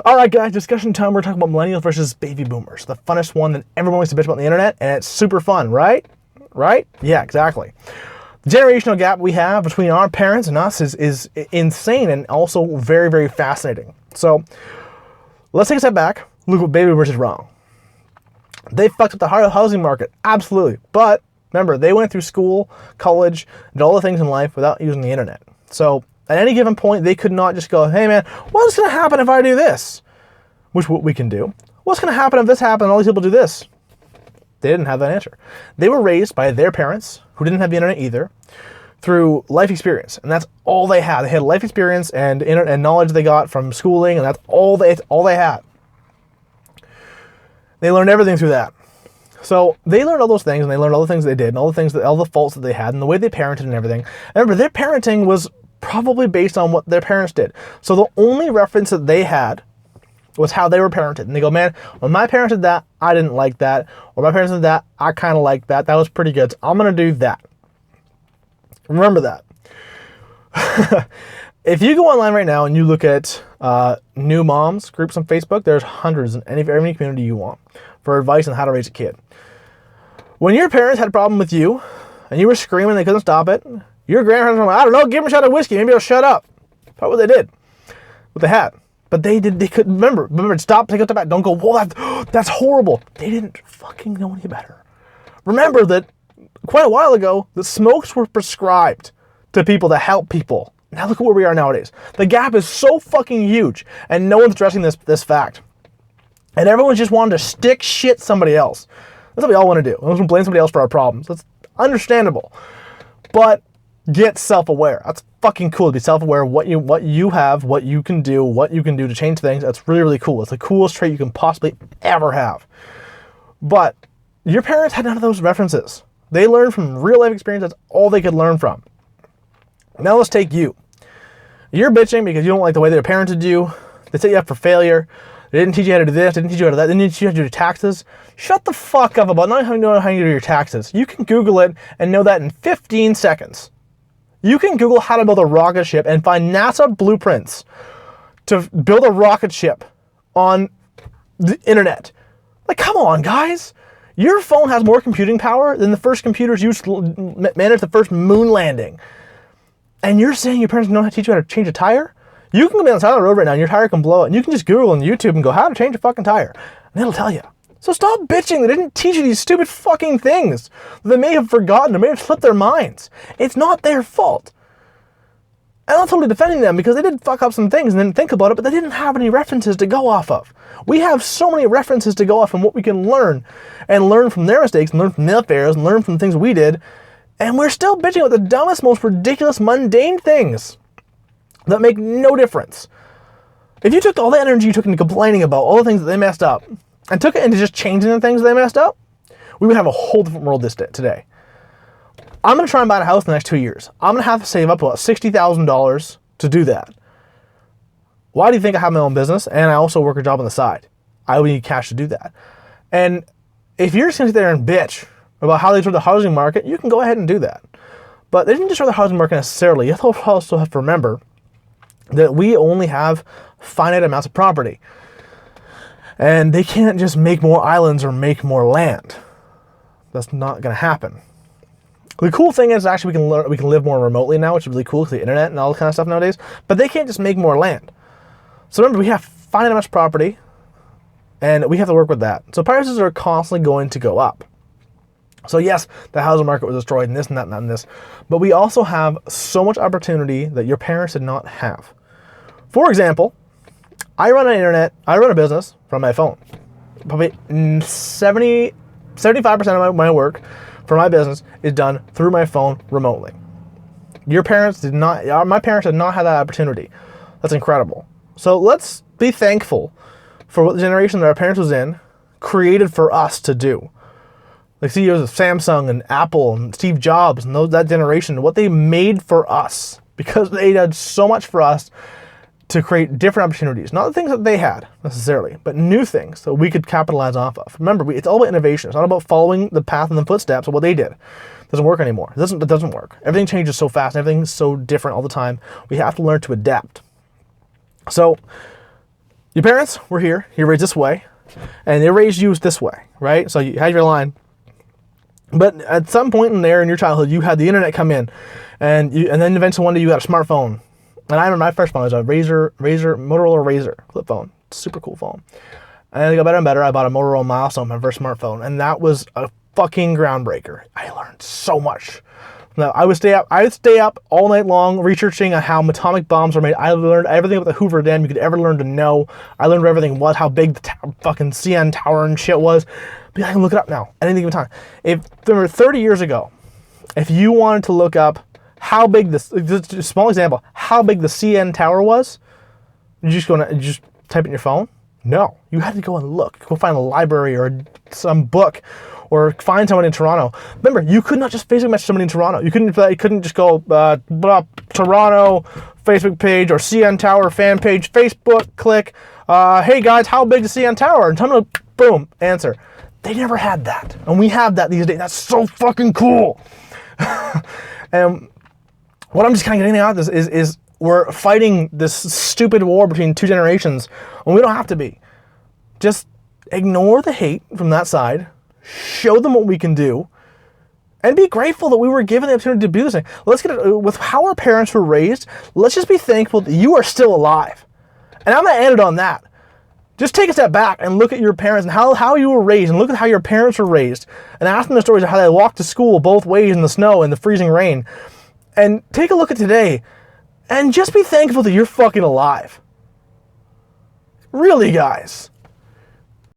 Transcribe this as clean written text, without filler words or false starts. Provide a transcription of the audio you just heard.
All right, guys, discussion time. We're talking about millennials versus baby boomers. The funnest one that everyone wants to bitch about on the internet, and it's super fun, right? Right? Yeah, exactly. The generational gap we have between our parents and us is insane and also very, very fascinating. So let's take a step back. Look what baby boomers is wrong. They fucked up the housing market, absolutely. But remember, they went through school, college, and all the things in life without using the internet. So at any given point, they could not just go, hey man, what's going to happen if I do this? Which what we can do. What's going to happen if this happens and all these people do this? They didn't have that answer. They were raised by their parents, who didn't have the internet either, through life experience. And that's all they had. They had life experience and internet and knowledge they got from schooling, and that's all they had. They learned everything through that. So they learned all those things, and they learned all the things they did, and all the faults that they had, and the way they parented and everything. And remember, their parenting was probably based on what their parents did. So the only reference that they had was how they were parented. And they go, man, when my parents did that, I didn't like that. Or my parents did that, I kind of liked that. That was pretty good. So I'm going to do that. Remember that. If you go online right now and you look at new moms groups on Facebook, there's hundreds in any community you want for advice on how to raise a kid. When your parents had a problem with you and you were screaming and they couldn't stop it, your grandparents were like, I don't know, give them a shot of whiskey, maybe they'll shut up. That's what they did. What they had. But they couldn't remember, stop, take it back. Don't go, whoa, that's horrible. They didn't fucking know any better. Remember that quite a while ago, the smokes were prescribed to people to help people. Now look at where we are nowadays. The gap is so fucking huge, and no one's addressing this fact. And everyone's just wanting to stick shit somebody else. That's what we all want to do. We want to blame somebody else for our problems. That's understandable. But get self-aware. That's fucking cool to be self-aware of what you have, what you can do to change things. That's really, really cool. It's the coolest trait you can possibly ever have. But your parents had none of those references. They learned from real life experience. That's all they could learn from. Now let's take you. You're bitching because you don't like the way their parents did you. They set you up for failure. They didn't teach you how to do this. They didn't teach you how to do that. They didn't teach you how to do your taxes. Shut the fuck up about not knowing how you do your taxes. You can Google it and know that in 15 seconds. You can Google how to build a rocket ship and find NASA blueprints to build a rocket ship on the internet. Like, come on, guys. Your phone has more computing power than the first computers used to manage the first moon landing. And you're saying your parents don't know how to teach you how to change a tire? You can go down the side of the road right now and your tire can blow, and you can just Google on YouTube and go, how to change a fucking tire. And it'll tell you. So stop bitching. They didn't teach you these stupid fucking things. They may have forgotten or may have slipped their minds. It's not their fault. I'm not totally defending them because they did fuck up some things and didn't think about it, but they didn't have any references to go off of. We have so many references to go off and what we can learn, and learn from their mistakes, and learn from their failures, and learn from the things we did. And we're still bitching about the dumbest, most ridiculous, mundane things that make no difference. If you took all the energy you took into complaining about all the things that they messed up and took it into just changing the things they messed up, we would have a whole different world today. I'm going to try and buy a house in the next 2 years. I'm going to have to save up about $60,000 to do that. Why do you think I have my own business and I also work a job on the side? I would need cash to do that. And if you're just going to sit there and bitch about how they destroyed the housing market, you can go ahead and do that. But they didn't destroy the housing market necessarily. You also have to remember that we only have finite amounts of property. And they can't just make more islands or make more land. That's not going to happen. The cool thing is actually we can live more remotely now, which is really cool because the internet and all that kind of stuff nowadays. But they can't just make more land. So remember, we have finite amounts of property, and we have to work with that. So prices are constantly going to go up. So yes, the housing market was destroyed and this and that and that and this. But we also have so much opportunity that your parents did not have. For example, I run a business from my phone. Probably 75% of my work for my business is done through my phone remotely. My parents did not have that opportunity. That's incredible. So let's be thankful for what the generation that our parents was in created for us to do. Like CEOs of Samsung and Apple and Steve Jobs and that generation, what they made for us, because they did so much for us to create different opportunities. Not the things that they had necessarily, but new things that we could capitalize off of. Remember, it's all about innovation. It's not about following the path and the footsteps of what they did. It doesn't work anymore. It doesn't work. Everything changes so fast. Everything's so different all the time. We have to learn to adapt. So Your parents were here, you raised this way, and they raised you this way, right? So you had your line. But at some point in there in your childhood, you had the internet come in, and then eventually one day you got a smartphone. And I remember my first phone was a Motorola Razr flip phone. Super cool phone. And it got better and better. I bought a Motorola Milestone, my first smartphone, and that was a fucking groundbreaker. I learned so much. Now, I would stay up all night long researching on how atomic bombs are made. I learned everything about the Hoover Dam you could ever learn to know. I learned everything was, how big the fucking CN Tower and shit was. But I can look it up now at any given time. If there were 30 years ago, if you wanted to look up how big this, just a small example, how big the CN Tower was, you just type it in your phone? No, you had to go and look. Go find a library or some book, or find someone in Toronto. Remember, you could not just Facebook message somebody in Toronto. You couldn't just go Toronto Facebook page or CN Tower fan page, Facebook, click, hey guys, how big is CN Tower? And tell them, boom, answer. They never had that. And we have that these days. That's so fucking cool. And what I'm just kind of getting out of this is we're fighting this stupid war between two generations when we don't have to be. Just ignore the hate from that side, show them what we can do, and be grateful that we were given the opportunity to do this thing. Let's get it, with how our parents were raised, let's just be thankful that you are still alive. And I'm going to end it on that. Just take a step back and look at your parents and how you were raised, and look at how your parents were raised, and ask them the stories of how they walked to school both ways in the snow and the freezing rain. And take a look at today, and just be thankful that you're fucking alive. Really, guys.